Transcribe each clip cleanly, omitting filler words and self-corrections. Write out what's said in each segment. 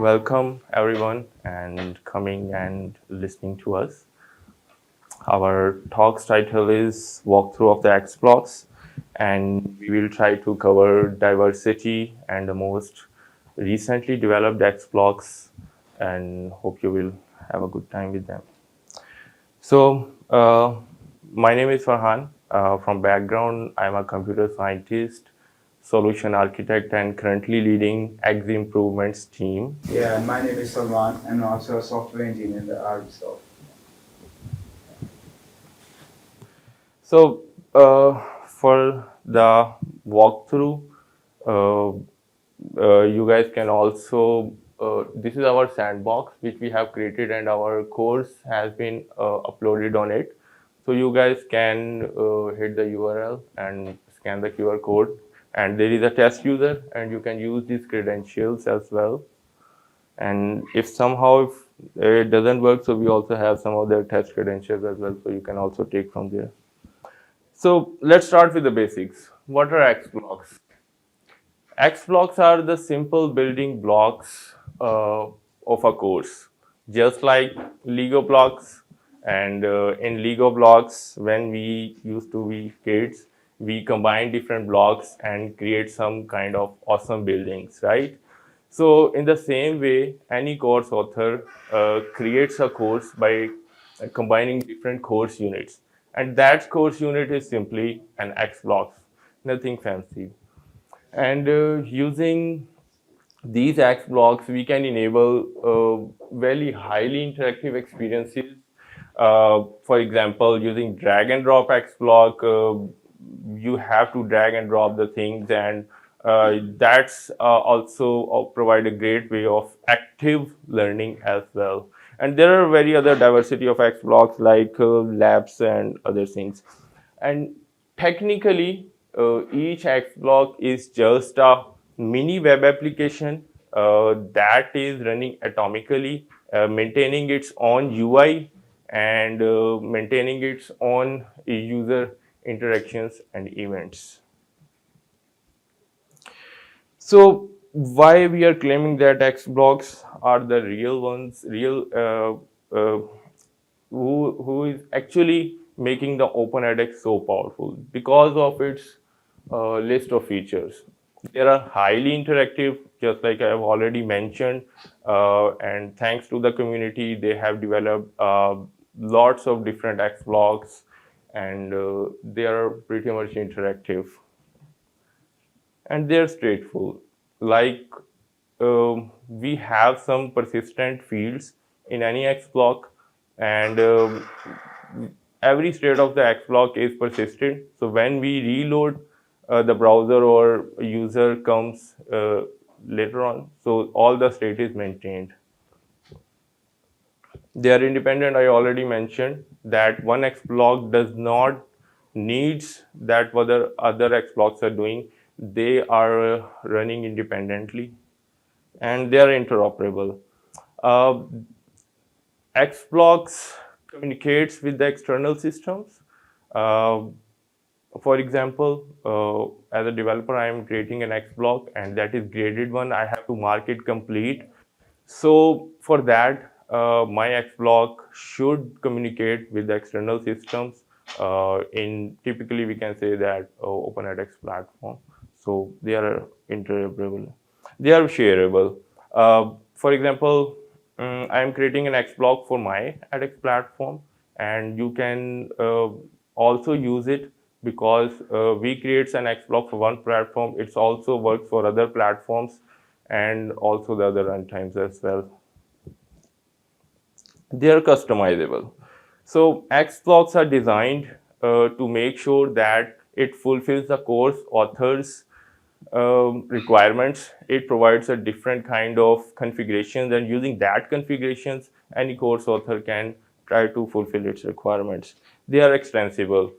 welcome everyone and coming and listening to us. Our talk's title is Walkthrough of the XBlocks, and we will try to cover diversity and the most recently developed XBlocks, and hope you will have a good time with them. So, my name is Farhan. From background, I'm a computer scientist, solution architect, and currently leading X improvements team. Yeah, and my name is Salman. I'm also a software engineer in the Arbisoft. For the walkthrough, uh, you guys can also, this is our sandbox which we have created, and our course has been uploaded on it. So you guys can hit the URL and scan the QR code, and there is a test user, and you can use these credentials as well. And if somehow if it doesn't work, so we also have some other test credentials as well, so you can also take from there. So let's start with the basics. What are XBlocks? XBlocks are the simple building blocks of a course, just like Lego blocks. And in Lego blocks, when we used to be kids, we combine different blocks and create some kind of awesome buildings, right? So in the same way, any course author creates a course by combining different course units, and that course unit is simply an XBlocks, nothing fancy. And using these X blocks, we can enable very highly interactive experiences. For example, using drag and drop X block, you have to drag and drop the things, and that's also provide a great way of active learning as well. And there are very other diversity of X blocks like labs and other things. And technically, each X block is just a mini web application that is running atomically, maintaining its own UI and maintaining its own user interactions and events. So why we are claiming that X blocks are the real ones, real who is actually making the Open edX so powerful because of its list of features. They are highly interactive, just like I have already mentioned, and thanks to the community, they have developed lots of different X blocks, and they are pretty much interactive, and they're straightforward. Like we have some persistent fields in any X block, and every state of the X block is persistent. So when we reload the browser or user comes later on, so all the state is maintained. They are independent. I already mentioned that one X block does not needs that what the other X blocks are doing. They are running independently, and they are interoperable. Uh, XBlocks communicates with the external systems. Uh, for example, as a developer, I am creating an XBlock, and that is graded one. I have to mark it complete. So for that, my XBlock should communicate with the external systems. In typically, we can say that OpenEdX platform. So they are interoperable. They are shareable. For example, I am creating an XBlock for my edX platform, and you can also use it because we create an XBlock for one platform. It also works for other platforms and also the other runtimes as well. They are customizable. So XBlocks are designed to make sure that it fulfills the course author's requirements. It provides a different kind of configurations, and using that configurations, any course author can try to fulfill its requirements. They are extensible,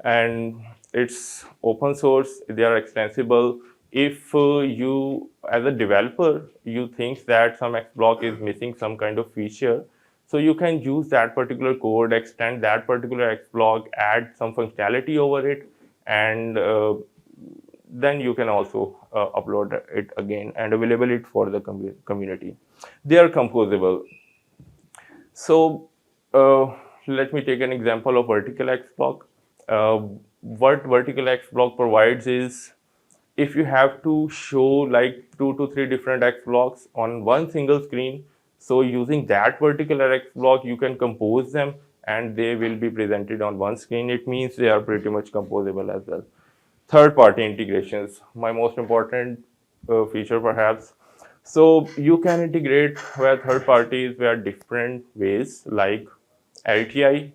and it's open source. They are extensible. If you, as a developer, you think that some XBlock is missing some kind of feature, so you can use that particular code, extend that particular XBlock, add some functionality over it, and then you can also upload it again and available it for the community. They are composable. So let me take an example of vertical XBlock. What vertical XBlock provides is, if you have to show like 2 to 3 different XBlocks on one single screen, so using that vertical XBlock, you can compose them and they will be presented on one screen. It means they are pretty much composable as well. Third party integrations, my most important feature perhaps. So you can integrate with third parties via different ways like LTI,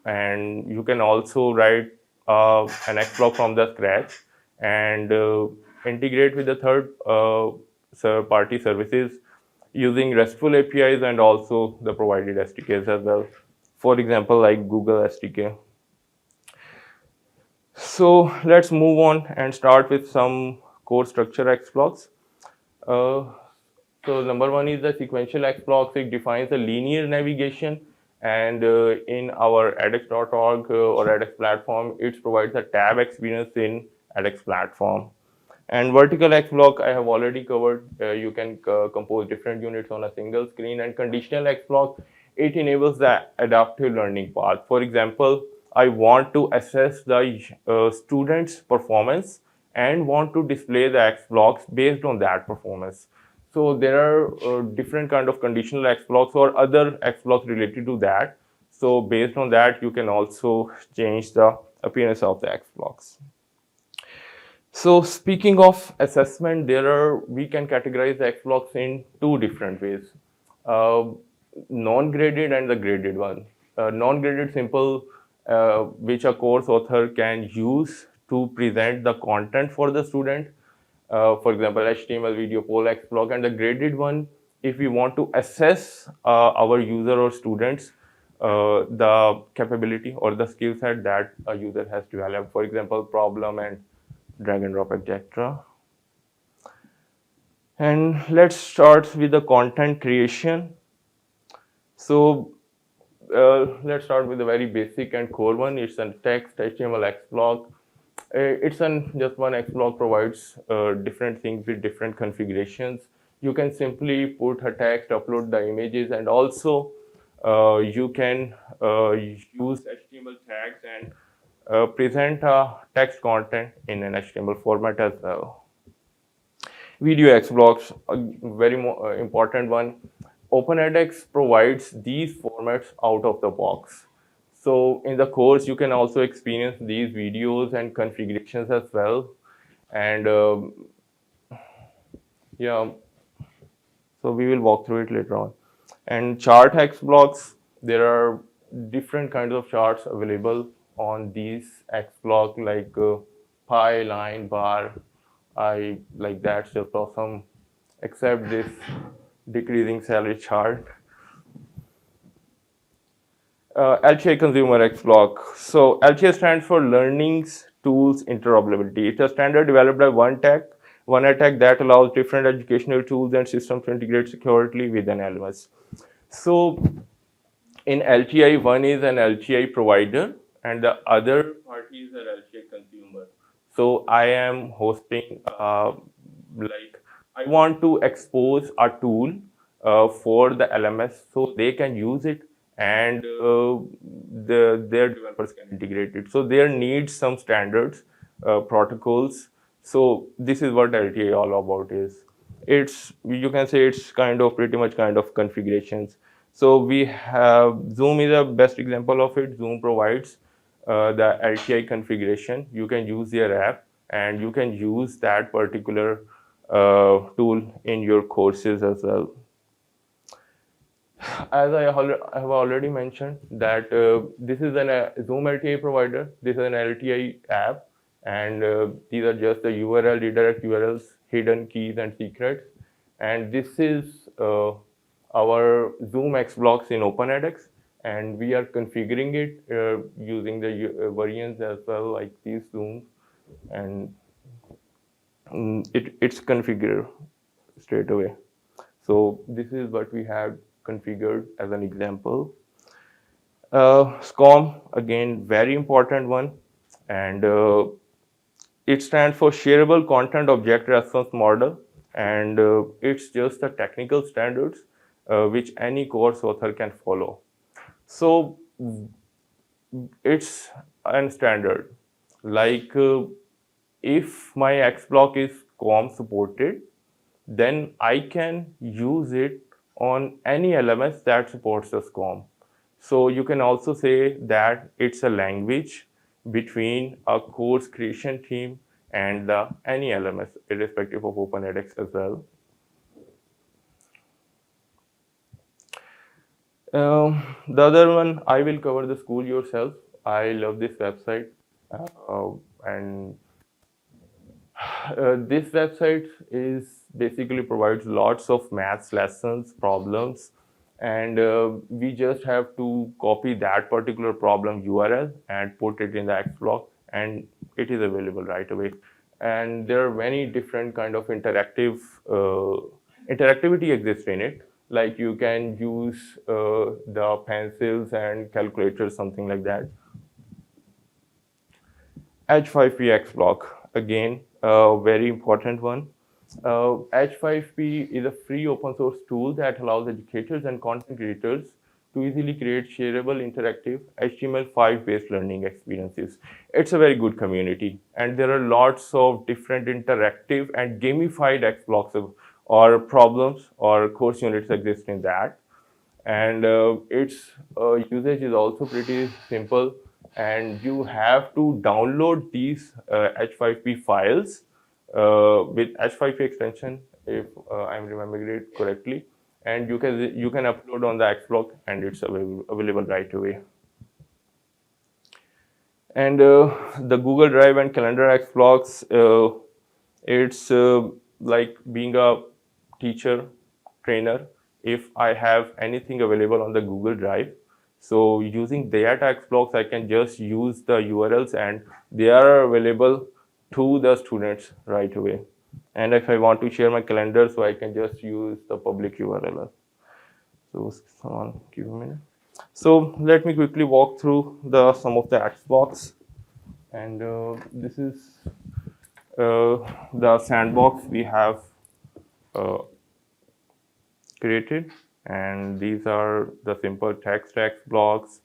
and you can also write an XBlock from the scratch and integrate with the party services using RESTful APIs and also the provided SDKs as well. For example, like Google SDK. So let's move on and start with some core structure XBlocks. Uh, so number one is the sequential XBlocks. It defines a linear navigation, and in our edX.org or edX platform, it provides a tab experience in edX platform. And vertical XBlock, I have already covered. You can compose different units on a single screen. And conditional XBlock, it enables the adaptive learning path. For example, I want to assess the student's performance and want to display the XBlocks based on that performance. So there are different kind of conditional XBlocks or other XBlocks related to that. So based on that, you can also change the appearance of the XBlocks. So speaking of assessment, we can categorize the XBlocks in two different ways. Uh, Non-graded and the graded one. Non-graded simple, which a course author can use to present the content for the student. For example, HTML video poll XBlock, and the graded one, if we want to assess our user or students, the capability or the skill set that a user has developed. For example, problem and drag and drop, etc. And let's start with the content creation. So let's start with the very basic and core one. It's a text HTML XBlock. It's just one XBlock provides different things with different configurations. You can simply put a text, upload the images, and also you can use HTML tags and present text content in an HTML format as well. Video XBlocks, a very important one. OpenEdX provides these formats out of the box. So in the course, you can also experience these videos and configurations as well. And yeah, so we will walk through it later on. And chart XBlocks, there are different kinds of charts available on these XBlock like pie, line, bar. I like that, just awesome, except this decreasing salary chart. LTI Consumer XBlock. So LTI stands for Learnings Tools Interoperability. It's a standard developed by one attack that allows different educational tools and systems to integrate securely with an LMS. So in LTI, one is an LTI provider and the other party is an LTI consumer. So I am hosting, like I want to expose a tool for the LMS so they can use it and their developers can integrate it. So there needs some standards, protocols. So this is what LTI all about is. It's, you can say it's kind of pretty much kind of configurations. So we have Zoom is a best example of it. Zoom provides the LTI configuration. You can use their app and you can use that particular tool in your courses as well. As I have already mentioned that this is a Zoom LTI provider. This is an LTI app, and these are just the URL, redirect URLs, hidden keys, and secrets. And this is our Zoom XBlocks in OpenEdX, and we are configuring it using the variants as well, like these Zooms, and it's configured straight away. So this is what we have configured as an example. SCOM, again, very important one, and it stands for Shareable Content Object Response Model. and it's just the technical standards which any course author can follow. So it's a standard. Like if my XBlock is COM supported, then I can use it on any LMS that supports the SCOM. So you can also say that it's a language between a course creation team and any LMS, irrespective of Open edX as well. The other one, I will cover the school yourself. I love this website, and this website is basically provides lots of maths lessons, problems, and we just have to copy that particular problem URL and put it in the XBlock, and it is available right away. And there are many different kind of interactivity exists in it. Like you can use the pencils and calculators, something like that. H5P XBlock, again, a very important one. H5P is a free open source tool that allows educators and content creators to easily create shareable, interactive HTML5 based learning experiences. It's a very good community, and there are lots of different interactive and gamified XBlocks or problems or course units exist in that, and its usage is also pretty simple, and you have to download these H5P files with H5P extension, if I'm remembering it correctly, and you can upload on the XBlock, and it's available right away. And the Google Drive and Calendar XBlocks, it's like being a teacher trainer. If I have anything available on the Google Drive, so using that XBlocks, I can just use the URLs, and they are available to the students right away. And if I want to share my calendar, so I can just use the public URL. So someone give me a minute. So let me quickly walk through some of the XBlocks, and this is the sandbox we have uh, created, and these are the simple text XBlocks,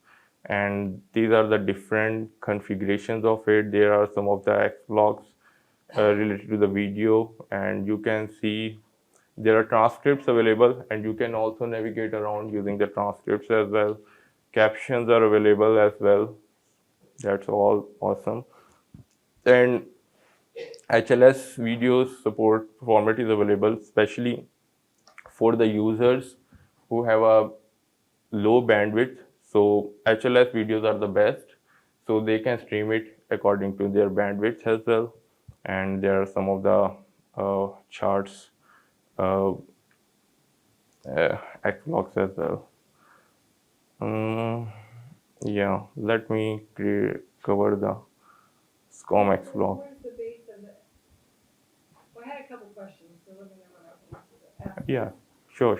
and these are the different configurations of it. There are some of the XBlocks related to the video, and you can see there are transcripts available, and you can also navigate around using the transcripts as well. Captions are available as well. That's all awesome. And HLS videos support format is available, especially for the users who have a low bandwidth. So HLS videos are the best. So they can stream it according to their bandwidth as well. And there are some of the charts, XBlocks as well. Yeah, let me cover the SCOM XBlock. Where's the base of it? Well, I had a couple questions, so let me know when I can answer that. Yeah, sure.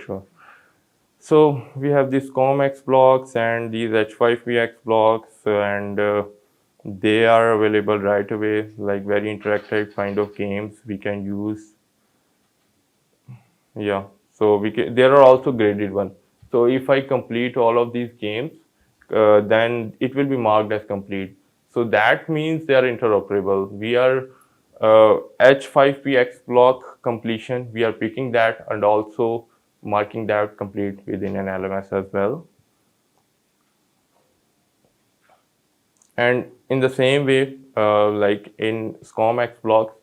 So we have these COM XBlocks and these H5P XBlocks, and they are available right away, like very interactive kind of games we can use. Yeah, so there are also graded ones. So if I complete all of these games, then it will be marked as complete. So that means they are interoperable. We are H5P XBlock completion. We are picking that and also marking that complete within an LMS as well. And in the same way, like in SCOM XBlocks,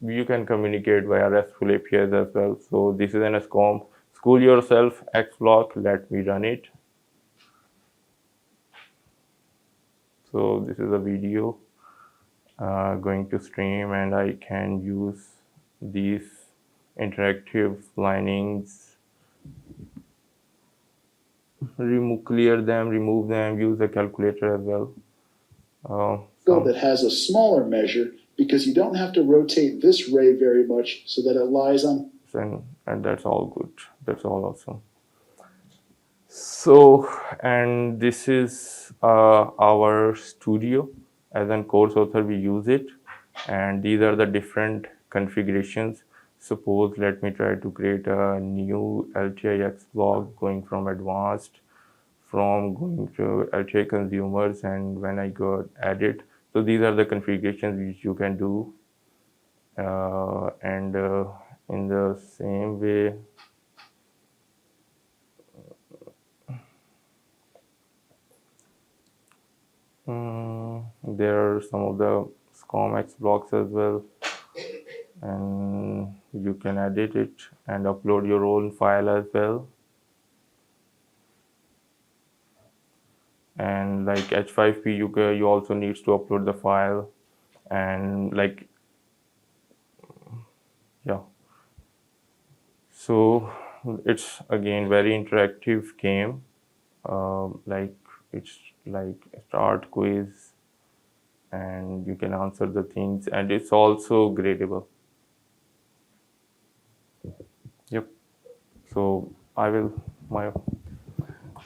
you can communicate via RESTful APIs as well. So this is in a SCOM school yourself XBlock. Let me run it. So this is a video going to stream, and I can use these interactive linings, clear them, remove them, use the calculator as well. That has a smaller measure because you don't have to rotate this ray very much so that it lies on. And that's all good. That's all awesome. So, and this is our studio. As a course author, we use it, and these are the different configurations. Suppose let me try to create a new LTI X block going from advanced, from going to LTI consumers, and when I go edit. So these are the configurations which you can do, and in the same way. There are some of the SCOM X blocks as well, and you can edit it and upload your own file as well. And like H5P, you also needs to upload the file, and like yeah. So it's again very interactive game. Like it's like start quiz, and you can answer the things, and it's also gradable. Yep. So I will my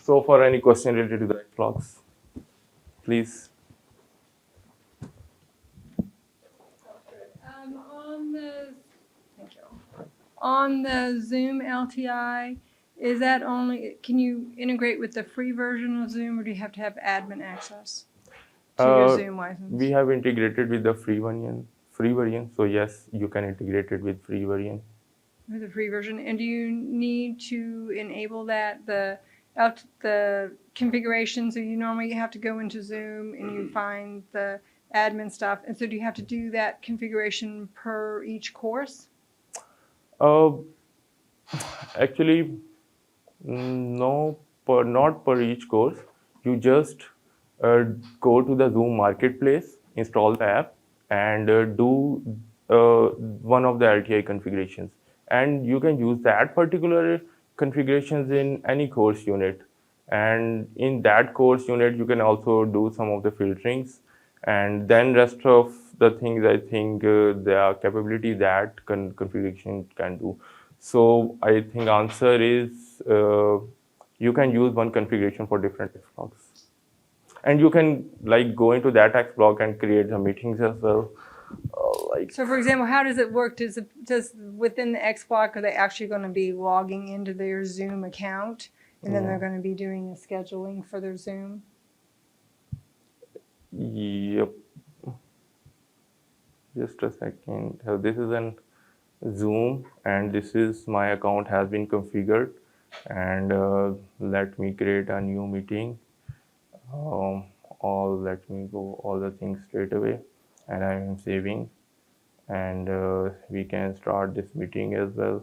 so for any question related to the vlogs, please. On the, thank you. On the Zoom LTI, is that only, can you integrate with the free version of Zoom, or do you have to have admin access to your Zoom license? We have integrated with the free version. So yes, you can integrate it with free version. With the free version, and do you need to enable that the configuration? So you normally have to go into Zoom and you find the admin stuff, and so do you have to do that configuration per each course? Actually, no, not per each course. You just go to the Zoom marketplace, install the app, and do one of the LTI configurations. And you can use that particular configurations in any course unit. And in that course unit, you can also do some of the filterings. And then rest of the things, I think the capability that configuration can do. So I think answer is you can use one configuration for different X blocks, and you can like go into that X block and create the meetings as well. So, for example, how does it work? Does within the X block, are they actually going to be logging into their Zoom account, and then they're going to be doing the scheduling for their Zoom? Yep. Just a second. So this is an Zoom, and this is my account has been configured, and let me create a new meeting. Let me go all the things straight away, and I am saving, and we can start this meeting as well,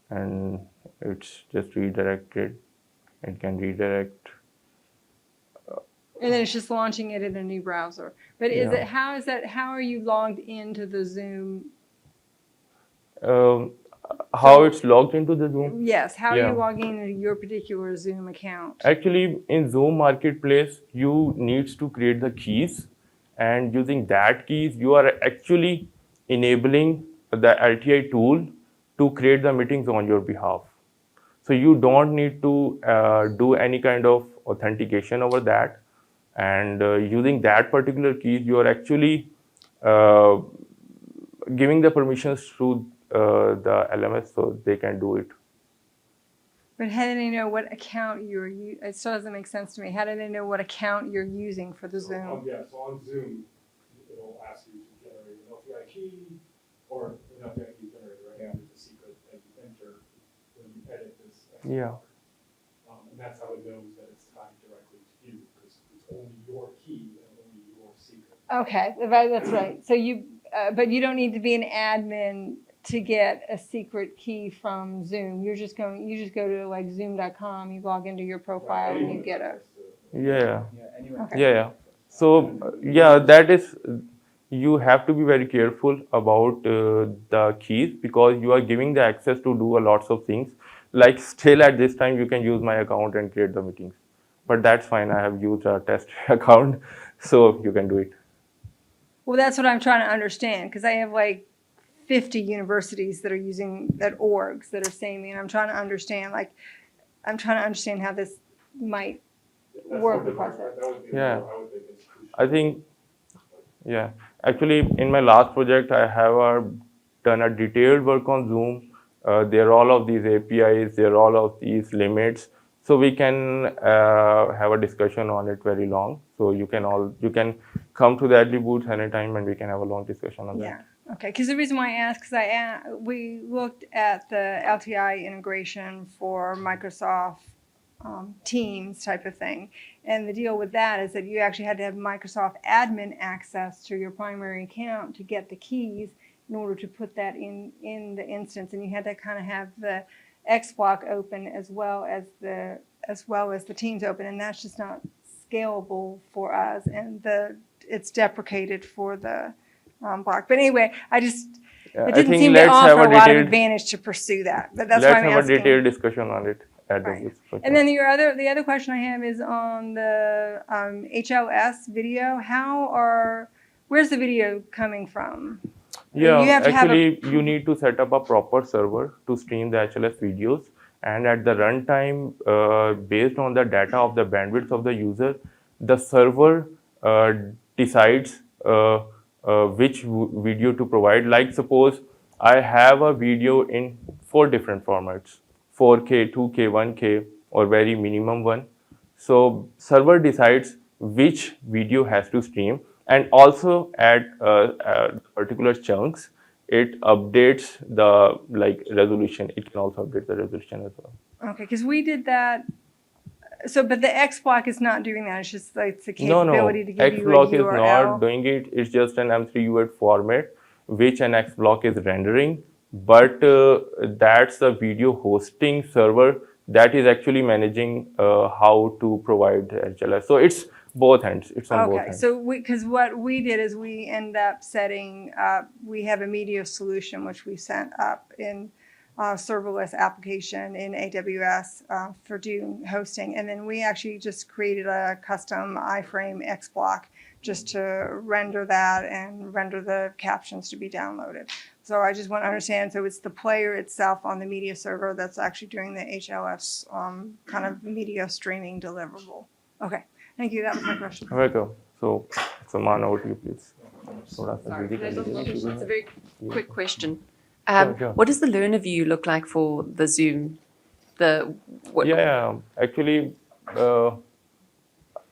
and it's just redirected. It can redirect. And then it's just launching it in a new browser. But is Yeah. it how are you logged into the Zoom? How it's logged into the Zoom? Yes, how are Yeah. you logging into your particular Zoom account? Actually, in Zoom Marketplace, you needs to create the keys, and using that keys, you are actually enabling the LTI tool to create the meetings on your behalf. So you don't need to do any kind of authentication over that, and using that particular keys, you are actually uh, giving the permissions through the LMS, so they can do it. But how do they know what account you're using? It still doesn't make sense to me. How do they know what account you're using for the Zoom? So on Zoom, it'll ask you to generate an LTI key or an LTI key generator, right? Yeah. There's a secret that you enter when you edit this. Yeah. And that's how it knows that it's tied directly to you, because it's only your key and only your secret. Okay, that's right. So but you don't need to be an admin to get a secret key from Zoom. You just go to like zoom.com, you log into your profile, and you get a. Yeah. Anyway. Okay. Yeah. So yeah, that is you have to be very careful about the keys, because you are giving the access to do a lots of things. Like still at this time, you can use my account and create the meetings, but that's fine. I have used a test account, so you can do it. Well, that's what I'm trying to understand, because I have like 50 universities that are using that orgs that are saying me, and I'm trying to understand how this might work across that. Yeah. I think, yeah. Actually, in my last project, I have a done a detailed work on Zoom. There are all of these APIs, there are all of these limits. So we can have a discussion on it very long. So you can come to the Adly booth anytime and we can have a long discussion on Yeah. that. Okay. Because the reason why I asked, because we looked at the LTI integration for Microsoft Teams type of thing, and the deal with that is that you actually had to have Microsoft admin access to your primary account to get the keys in order to put that in the instance, and you had to kind of have the XBlock open as well as the Teams open, and that's just not scalable for us, and it's deprecated for the block. But anyway, it I didn't think seem to let's have offer a a lot of detailed- advantage to pursue that. But that's why Let's I'm have a asking. detailed discussion on it at the Right. booth. for And sure. then the other question I have is on the HLS video. Where's the video coming from? Yeah, You have to have actually, you need to set up a proper server to stream the HLS videos. And at the runtime, based on the data of the bandwidth of the user, the server decides which video to provide. Like, suppose I have a video in 4 different formats: 4K, 2K, 1K, or very minimum one. So server decides which video has to stream, and also at particular chunks, it updates the resolution. It can also update the resolution as well. Okay, because we did that. So, but the XBlock is not doing that. It's just like it's the No, capability to give you a XBlock is URL. not doing it. It's just an M3U8 format, which an XBlock is rendering. But that's the video hosting server that is actually managing how to provide HLS. So it's both ends. It's on both Okay, ends. so because what we did is we end up setting up, we have a media solution which we sent up in serverless application in AWS for doing hosting. And then we actually just created a custom iframe XBlock just to render that and render the captions to be downloaded. So I just want to understand, so it's the player itself on the media server that's actually doing the HLS kind of media streaming deliverable. Okay, thank you. That was my question. Welcome. So, Salman, over to you, please. Sorry, can I just ask a question? It's a very quick question. Sure. What does the learner view look like for the Zoom? Yeah, actually,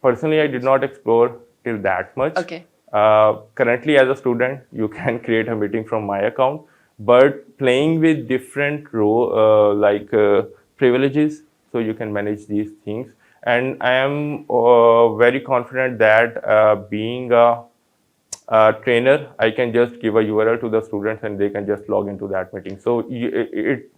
personally, I did not explore till that much. Okay. Currently, as a student, you can create a meeting from my account, but playing with different privileges, so you can manage these things. And I am very confident that being a trainer, I can just give a URL to the students and they can just log into that meeting. So it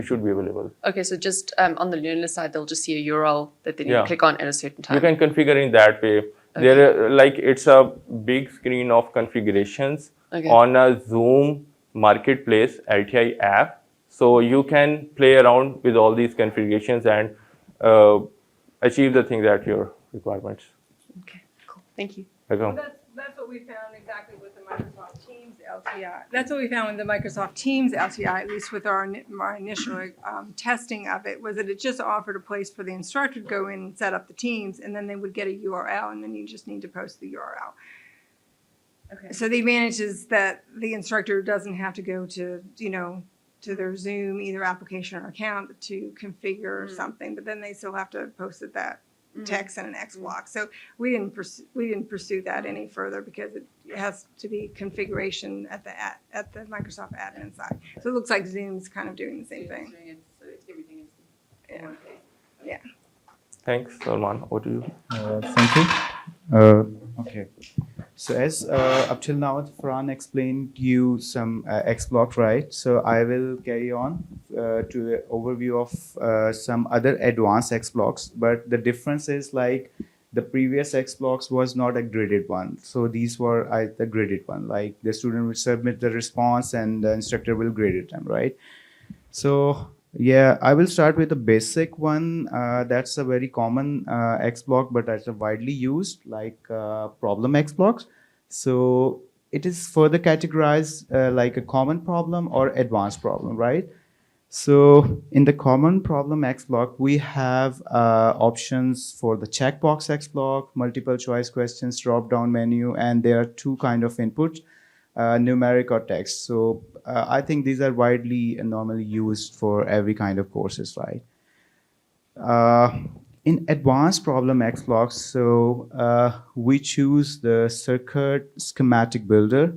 should be available. Okay, so just on the learner side, they'll just see a URL that they need to Yeah. click on at a certain time. You can configure in that way. There, it's a big screen of configurations Okay. on a Zoom marketplace LTI app. So you can play around with all these configurations and achieve the things at your requirements. Okay, cool. Thank you. Welcome. That's what we found exactly with the Microsoft Teams LTI. That's what we found with the Microsoft Teams LTI, at least with our initial testing of it, was that it just offered a place for the instructor to go in and set up the teams, and then they would get a URL, and then you just need to post the URL. Okay. So the advantage is that the instructor doesn't have to go to their Zoom either application or account to configure something, but then they still have to post it that text and an XBlock. So we didn't pursue that any further because it has to be configuration at the Microsoft admin side. So it looks like Zoom's kind of doing the same thing. So it's everything is Yeah. one place. Yeah. Thanks, Salman. Over to you. Thank you. Okay. So as up till now, Farhan explained you some XBlock, right? So I will carry on to an overview of some other advanced XBlocks. But the difference is like the previous XBlocks was not a graded one. So these were the graded one. Like the student will submit the response and the instructor will grade it them, right? So yeah, I will start with the basic one. That's a very common XBlock, but that's a widely used like problem XBlocks. So it is further categorized like a common problem or advanced problem, right? So in the common problem XBlock, we have options for the checkbox XBlock, multiple choice questions, drop-down menu, and there are 2 kind of inputs. numeric or text. So I think these are widely and normally used for every kind of courses, right? In advanced problem XBlocks, so we choose the circuit schematic builder.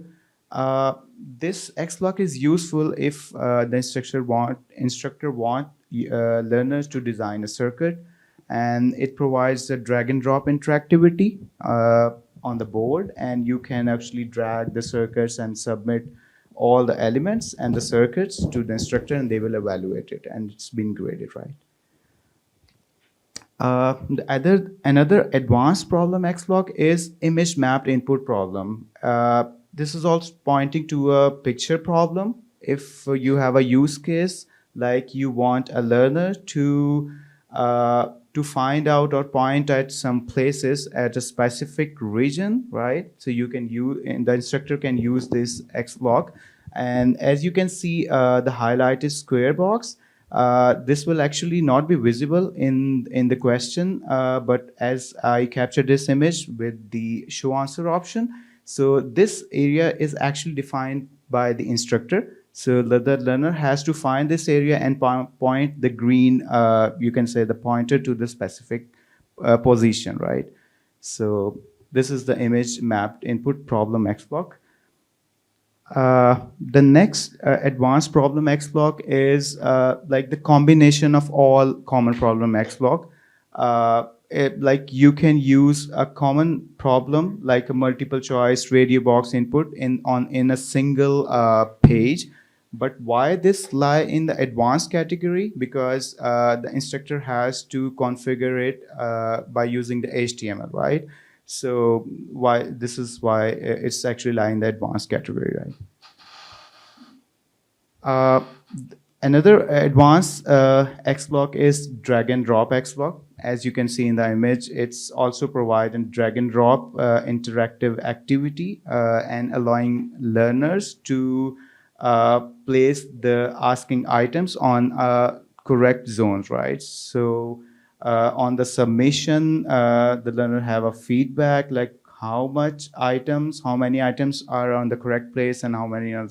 This XBlock is useful if the instructor want learners to design a circuit, and it provides a drag and drop interactivity on the board, and you can actually drag the circuits and submit all the elements and the circuits to the instructor, and they will evaluate it, and it's been graded, right? Another advanced problem XBlock is image mapped input problem. This is also pointing to a picture problem. If you have a use case, like you want a learner to find out or point at some places at a specific region, right? So you can use, and the instructor can use this XBlock. And as you can see, the highlighted square box, this will actually not be visible in the question, but as I captured this image with the show answer option, so this area is actually defined by the instructor. So the learner has to find this area and point the green, you can say the pointer to the specific position, right? So this is the image mapped input problem XBlock. The next advanced problem XBlock is like the combination of all common problem XBlock. Like you can use a common problem like a multiple choice radio box input in a single page. But why this lie in the advanced category? Because the instructor has to configure it by using the HTML, right? So this is why it's actually lying in the advanced category, right? Another advanced XBlock is drag and drop XBlock. As you can see in the image, it's also providing drag and drop interactive activity and allowing learners to place the asking items on correct zones, right? So on the submission, the learner have a feedback like how many items are on the correct place and how many are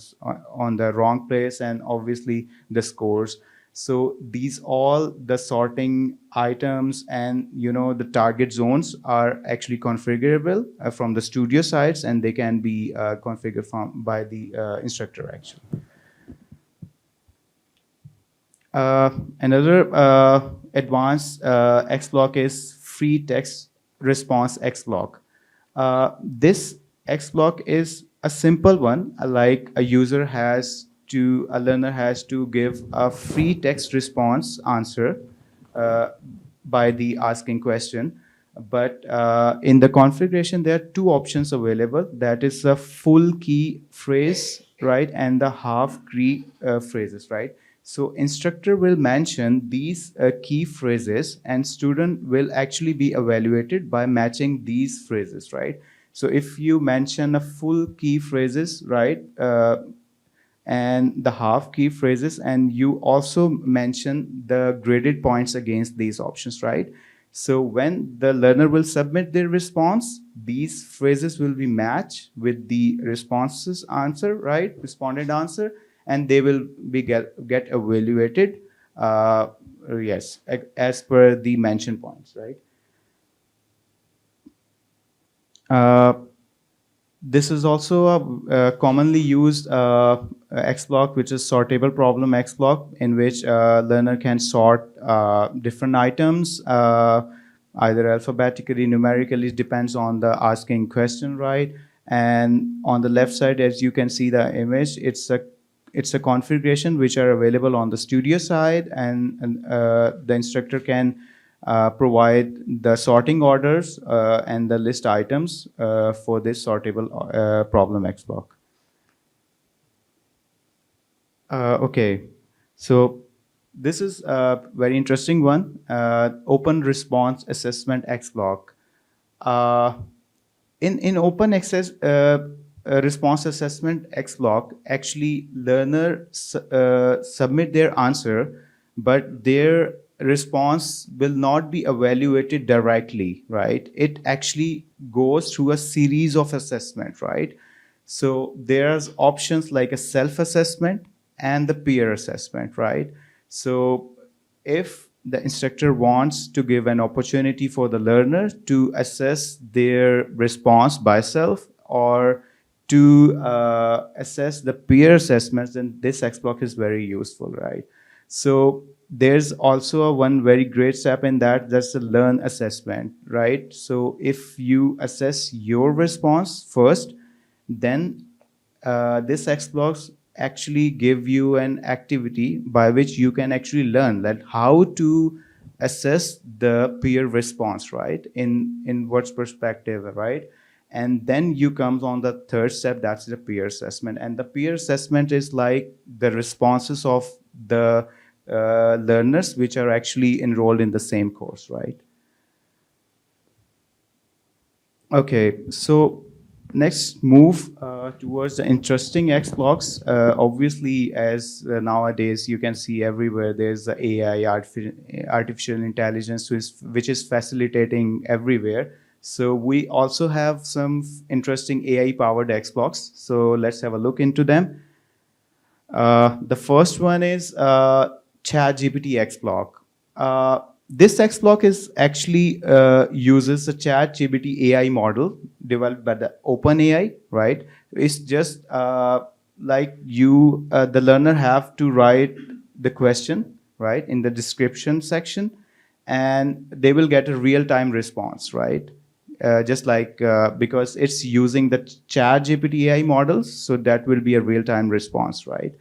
on the wrong place, and obviously the scores. So these all the sorting items and the target zones are actually configurable from the studio sides, and they can be configured by the instructor actually. Another advanced XBlock is free text response XBlock. This XBlock is a simple one, like a learner has to give a free text response answer by the asking question. But in the configuration, there are two options available. That is a full key phrase, right, and the half key phrases, right? So instructor will mention these key phrases, and student will actually be evaluated by matching these phrases, right? So if you mention a full key phrases, right, and the half key phrases, and you also mention the graded points against these options, right? So when the learner will submit their response, these phrases will be matched with the responses answer, right? Responded answer, and they will be get evaluated, yes, as per the mention points, right? This is also a commonly used XBlock, which is sortable problem XBlock, in which learner can sort different items, either alphabetically, numerically, depends on the asking question, right? And on the left side, as you can see the image, it's a configuration which are available on the studio side, and the instructor can provide the sorting orders and the list items for this sortable problem XBlock. Okay, so this is a very interesting one, open response assessment XBlock. In open access response assessment XBlock, actually learner submit their answer, but their response will not be evaluated directly, right? It actually goes through a series of assessment, right? So there's options like a self-assessment and the peer assessment, right? So if the instructor wants to give an opportunity for the learner to assess their response by self or to assess the peer assessments, then this XBlock is very useful, right? So there's also a one very great step in that, that's the learn assessment, right? So if you assess your response first, then this XBlocks actually give you an activity by which you can actually learn that how to assess the peer response, right? In what's perspective, right? And then you comes on the third step, that's the peer assessment. And the peer assessment is like the responses of the learners which are actually enrolled in the same course, right? Okay, so next move towards the interesting XBlocks. Obviously, as nowadays you can see everywhere, there's the AI, artificial intelligence, which is facilitating everywhere. So we also have some interesting AI-powered XBlocks. So let's have a look into them. The first one is ChatGPT XBlock. This XBlock is actually uses a ChatGPT AI model developed by the OpenAI, right? It's just like you, the learner have to write the question, right, in the description section, and they will get a real-time response, right? Just like because it's using the ChatGPT AI models, so that will be a real-time response, right?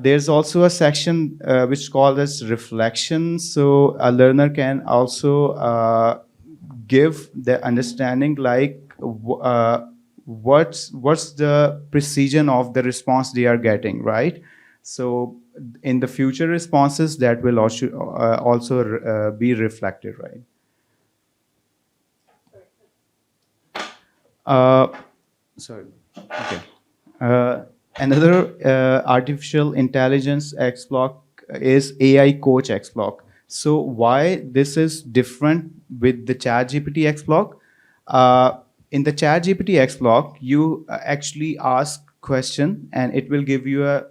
There's also a section which is called as reflection. So a learner can also give the understanding like what's the precision of the response they are getting, right? So in the future responses, that will also be reflected, right? Sorry. Okay. Another artificial intelligence XBlock is AI Coach XBlock. So why this is different with the ChatGPT XBlock? In the ChatGPT XBlock, you actually ask question and it will give you a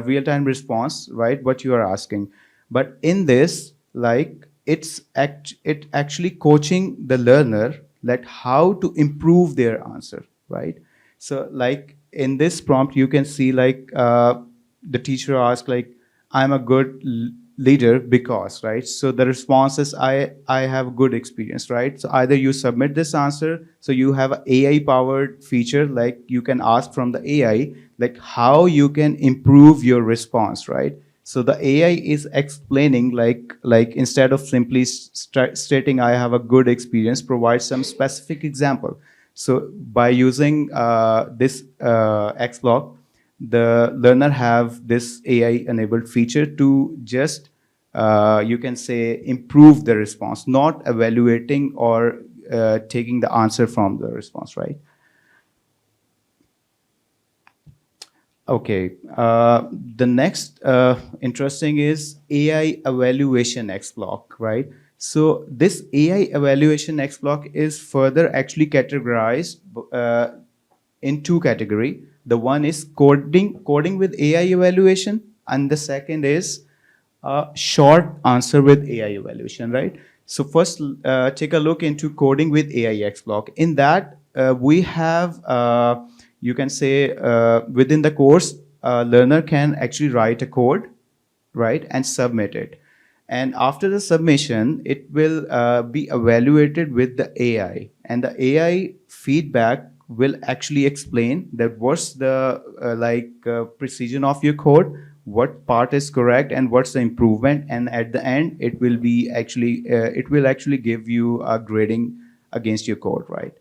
real-time response, right? What you are asking. But in this, like it actually coaching the learner like how to improve their answer, right? So like in this prompt, you can see like the teacher asked like, I'm a good leader because, right? So the response is I have good experience, right? So either you submit this answer, so you have an AI powered feature, like you can ask from the AI, like how you can improve your response, right? So the AI is explaining like instead of simply stating I have a good experience, provide some specific example. So by using this XBlock, the learner have this AI enabled feature to just you can say improve the response, not evaluating or taking the answer from the response, right? Okay. The next interesting is AI evaluation XBlock, right? So this AI evaluation XBlock is further actually categorized in two category. The one is coding with AI evaluation, and the second is short answer with AI evaluation, right? So first, take a look into coding with AI XBlock. In that, we have you can say within the course, learner can actually write a code, right, and submit it. And after the submission, it will be evaluated with the AI, and the AI feedback will actually explain that what's the precision of your code, what part is correct, and what's the improvement. And at the end, it will be actually it will actually give you a grading against your code, right?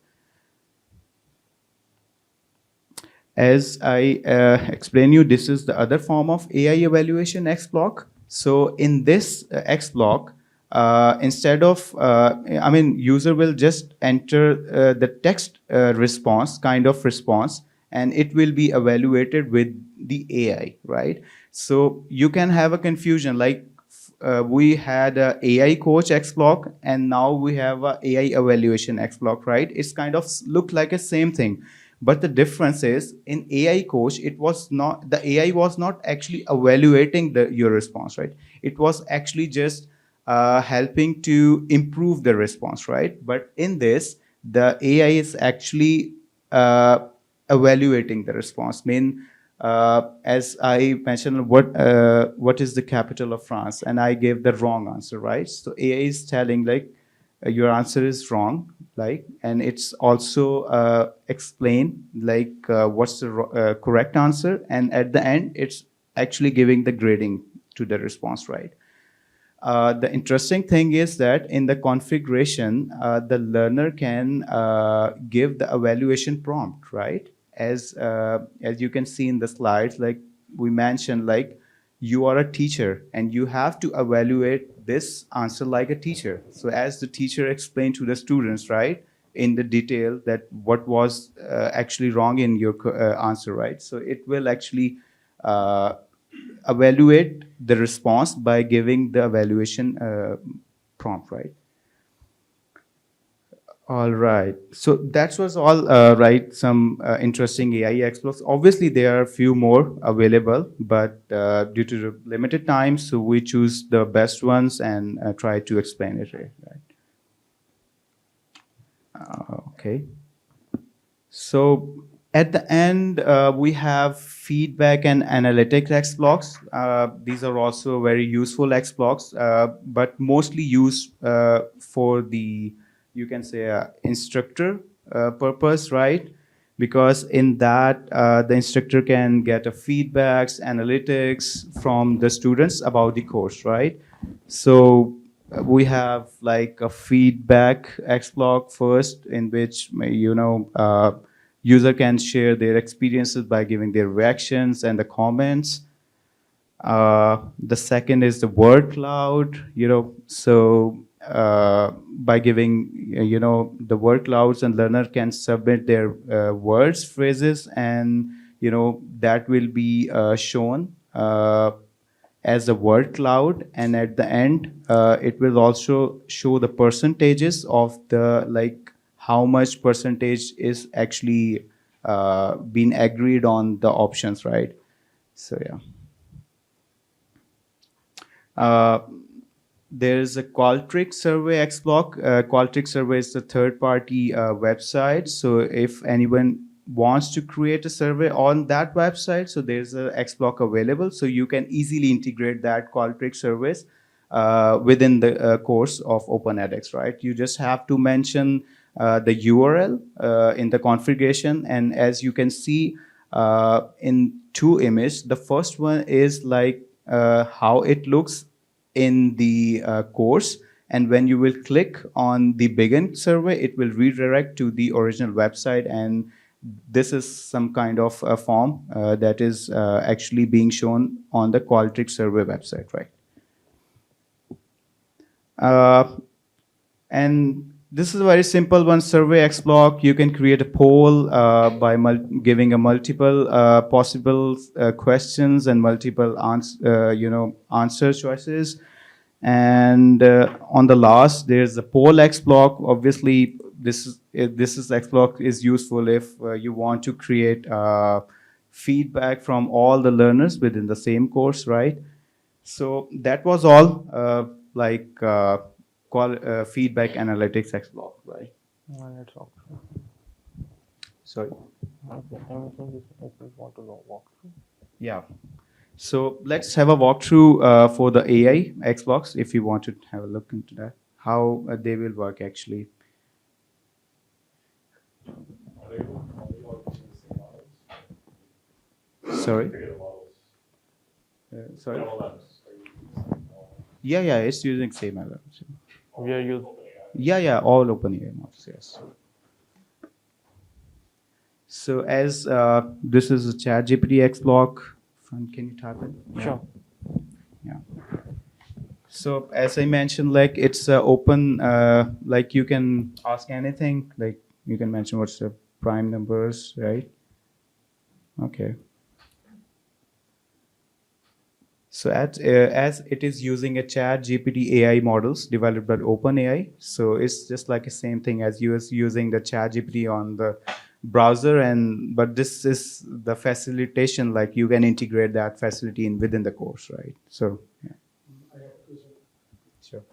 As I explain you, this is the other form of AI evaluation XBlock. So in this XBlock, instead of, user will just enter the text response, kind of response, and it will be evaluated with the AI, right? So you can have a confusion like we had a AI coach XBlock and now we have a AI evaluation XBlock, right? It's kind of look like a same thing. But the difference is in AI coach, the AI was not actually evaluating your response, right? It was actually just helping to improve the response, right? But in this, the AI is actually evaluating the response. As I mentioned, what is the capital of France, and I gave the wrong answer, right? So AI is telling like your answer is wrong, like, and it's also explain like what's the correct answer, and at the end, it's actually giving the grading to the response, right? The interesting thing is that in the configuration, the learner can give the evaluation prompt, right? As you can see in the slides, like we mentioned, like you are a teacher and you have to evaluate this answer like a teacher. So as the teacher explained to the students, right, in the detail that what was actually wrong in your answer, right? So it will actually evaluate the response by giving the evaluation prompt, right? All right. So that was all, right? Some interesting AI exploits. Obviously, there are a few more available, but due to the limited time, so we choose the best ones and try to explain it, right? Okay. So at the end, we have feedback and analytics XBlocks. These are also very useful XBlocks, but mostly used for the, you can say, instructor purpose, right? Because in that, the instructor can get a feedbacks, analytics from the students about the course, right? So we have like a feedback XBlock first, in which user can share their experiences by giving their reactions and the comments. The second is the word cloud, so by giving, the word clouds, and learner can submit their words, phrases, and, that will be shown as a word cloud. And at the end, it will also show the percentages of the, like, how much percentage is actually been agreed on the options, right? So yeah. Uh, there's a Qualtrics survey XBlock. Qualtrics survey is the third-party website. So if anyone wants to create a survey on that website, so there's a XBlock available. So you can easily integrate that Qualtrics service within the course of OpenEdX, right? You just have to mention the URL in the configuration. And as you can see in two images, the first one is like how it looks in the course, and when you will click on the begin survey, it will redirect to the original website. And this is some kind of a form that is actually being shown on the Qualtrics survey website, right? And this is a very simple one, survey XBlock. You can create a poll by giving a multiple possible questions and multiple answer choices. And on the last, there's the poll XBlock. Obviously, this is XBlock is useful if you want to create feedback from all the learners within the same course, right? So that was all feedback analytics XBlock, right? Let's talk. Sorry. Okay, anything if you want to know walkthrough. Yeah. So let's have a walkthrough for the AI XBlocks if you want to have a look into that, how they will work actually. Are they all using the same models? Sorry. Forget the models. Sorry. LLMs, are you using the same models? Yeah, it's using same LLMs. We are using. Yeah, all OpenAI models, yes. So as this is a ChatGPT XBlock, can you type it? Sure. Yeah. So as I mentioned, like it's open, like you can ask anything, like you can mention what's the prime numbers, right? Okay. So as it is using a ChatGPT AI models developed by OpenAI, so it's just like the same thing as you was using the ChatGPT on the browser, but this is the facilitation, like you can integrate that facility in within the course, right? So, yeah. I have a question. Sure.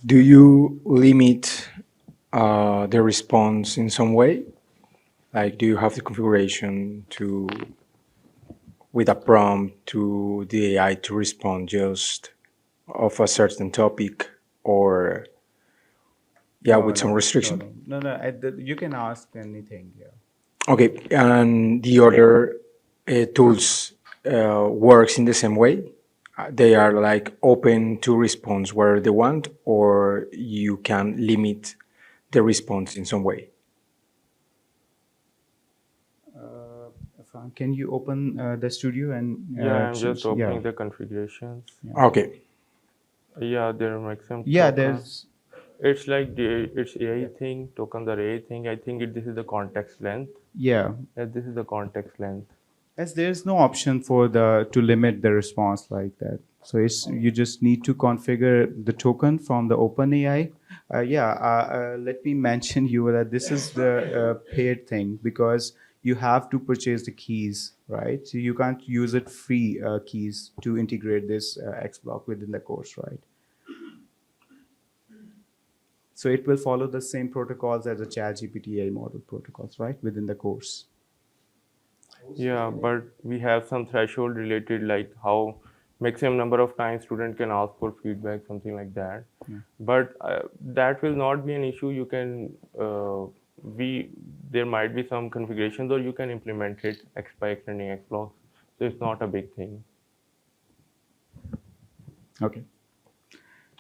Do you limit the response in some way? Like, do you have the configuration to, with a prompt to the AI to respond just of a certain topic, or yeah, with some restriction? No. You can ask anything. Yeah. Okay, and the other tools works in the same way? They are like open to response where they want, or you can limit the response in some way? Farhan, can you open the studio and Yeah, I'm just opening yeah. the configurations. Okay. Yeah, there are maximum. Yeah, tokens. there's It's like it's AI thing, tokens are AI thing. I think this is the context length. yeah. Yeah, this is the context length. As there's no option for the to limit the response like that. So it's you just need to configure the token from the OpenAI. Let me mention you that this is the paid thing, because you have to purchase the keys, right? So you can't use it free keys to integrate this XBlock within the course, right? So it will follow the same protocols as the ChatGPT AI model protocols, right, within the course. Yeah, but we have some threshold related, like how maximum number of times student can ask for feedback, something like that. But that will not be an issue. You can there might be some configurations, or you can implement it by extending XBlocks. So it's not a big thing. Okay.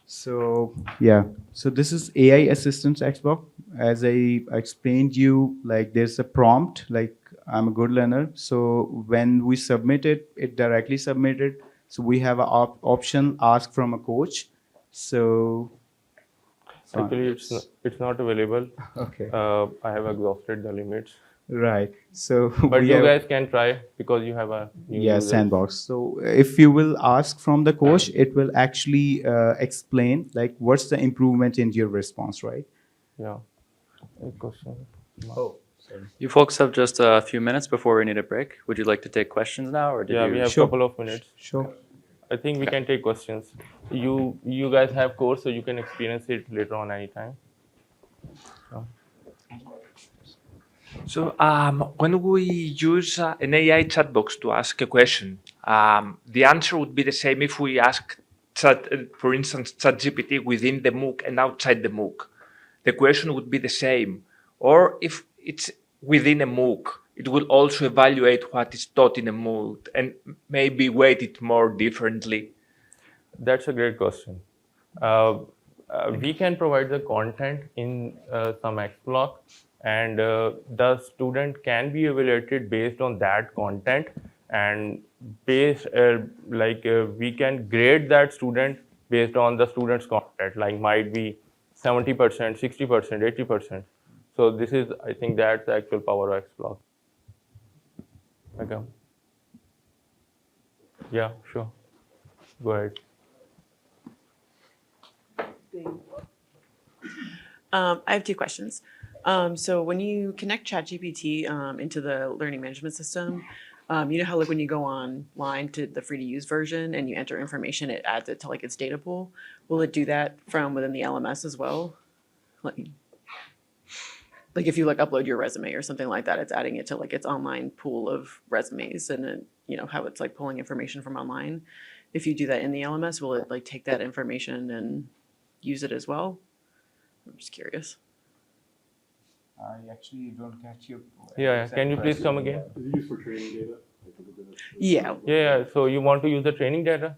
So yeah, so this is AI assistance XBlock. As I explained you, like there's a prompt, like I'm a good learner. So when we submit it, it directly submitted. So we have an option ask from a coach. So Actually, it's not available. okay, I have exhausted the limits. right. So But we you have, guys can try because you have a new yeah, user. sandbox. So if you will ask from the coach, it will actually explain like what's the improvement in your response, right? Yeah. A question. Oh, sorry. You folks have just a few minutes before we need a break. Would you like to take questions now, or did Yeah, you? we have a Sure. couple of minutes. Sure. I think we can take questions. You guys have course, so you can experience it later on anytime. So when we use an AI chat box to ask a question, the answer would be the same if we ask for instance, ChatGPT within the MOOC and outside the MOOC. The question would be the same. Or if it's within a MOOC, it will also evaluate what is taught in a MOOC and maybe weight it more differently. That's a great question. We can provide the content in some XBlock, and the student can be evaluated based on that content, and we can grade that student based on the student's content, like might be 70%, 60%, 80%. So this is, I think, that's the actual power of XBlock. Okay. Yeah, sure. Go ahead. I have two questions. So when you connect ChatGPT into the learning management system, you know how like when you go online to the free to use version and you enter information, it adds it to like its data pool. Will it do that from within the LMS as well? Like if you like upload your resume or something like that, it's adding it to like its online pool of resumes, and then you know how it's like pulling information from online. If you do that in the LMS, will it like take that information and use it as well? I'm just curious. I actually don't catch you. Yeah, can you please come again? Is it used for training data? Yeah. Yeah, so you want to use the training data?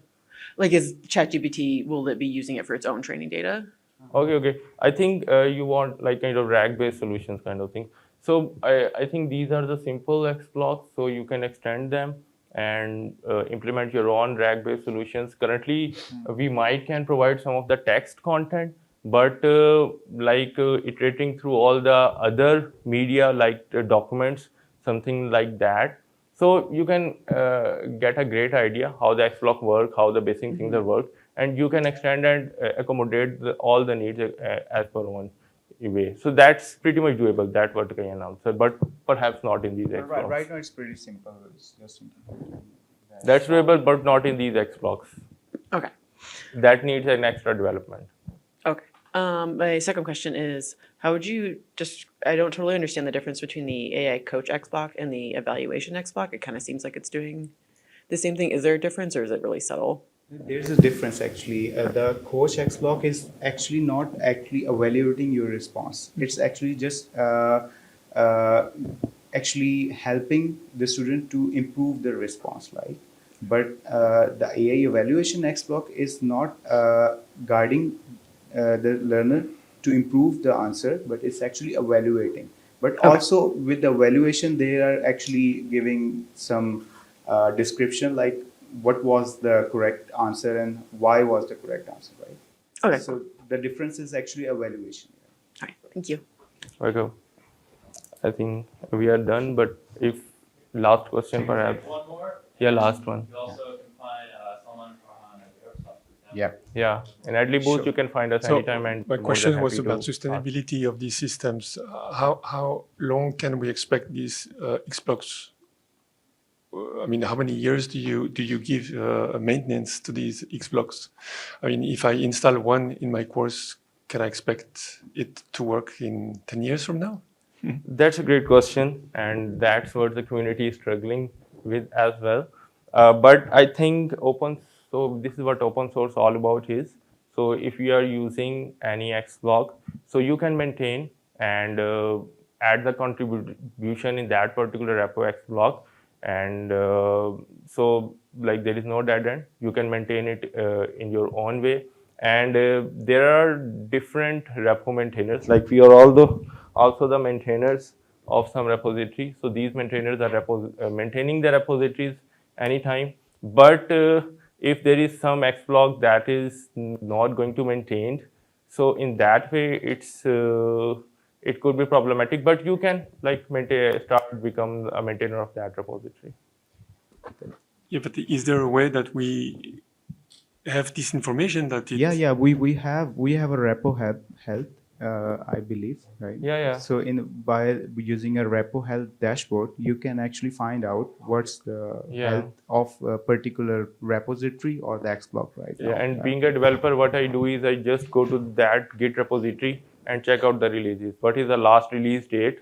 Like is ChatGPT, will it be using it for its own training data? Okay. I think you want like kind of RAG-based solutions kind of thing. So I think these are the simple XBlocks, so you can extend them and implement your own RAG-based solutions. Currently, we can provide some of the text content, but iterating through all the other media like documents, something like that. So you can get a great idea how the XBlock work, how the basic things are work, and you can extend and accommodate all the needs as per one way. So that's pretty much doable, that vertical answer, but perhaps not in these XBlocks. Right now, it's pretty simple. It's just That's doable, but not in these XBlocks. Okay. That needs an extra development. Okay. My second question is, how would you just, I don't totally understand the difference between the AI coach XBlock and the evaluation XBlock. It kind of seems like it's doing the same thing. Is there a difference, or is it really subtle? There's a difference actually. The coach X block is actually not actually evaluating your response. It's actually just actually helping the student to improve the response, right? But the AI evaluation X block is not guiding the learner to improve the answer, but it's actually evaluating. But also with the evaluation, they are actually giving some description like what was the correct answer and why was the correct answer, right? Okay. So the difference is actually evaluation. All right. Thank you. Okay. I think we are done, but if last question perhaps. One more? Yeah, last one. You also can find Salman, Farhan, and Arbisoft. Yeah. Yeah, in Adly Boost, Sure. you can find us So anytime. And my more question than was happy about to sustainability of these systems. How long can we expect these XBlocks? I mean, how many years do you give maintenance to these XBlocks? I mean, if I install one in my course, can I expect it to work in 10 years from now? That's a great question, and that's what the community is struggling with as well. But I think so this is what open source all about is. So if you are using any XBlock, so you can maintain and add the contribution in that particular repo XBlock, and so like there is no dead end. You can maintain it in your own way, and there are different repo maintainers. Like we are also the maintainers of some repository. So these maintainers are maintaining the repositories anytime. But if there is some XBlock that is not going to maintain, so in that way it could be problematic. But you can like become a maintainer of that repository. Yeah, but is there a way that we have this information that it? Yeah. We have a repo health, I believe, right? Yeah. So by using a repo health dashboard, you can actually find out what's the health of a particular repository or the XBlock right now. Yeah, and right? being a developer, what I do is I just go to that Git repository and check out the releases. What is the last release date?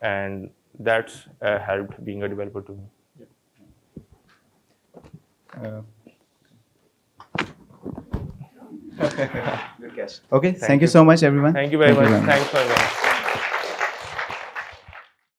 And that's helped being a developer to me. Good catch. Okay, thank you so much, everyone. Thank you very much. Thanks for that.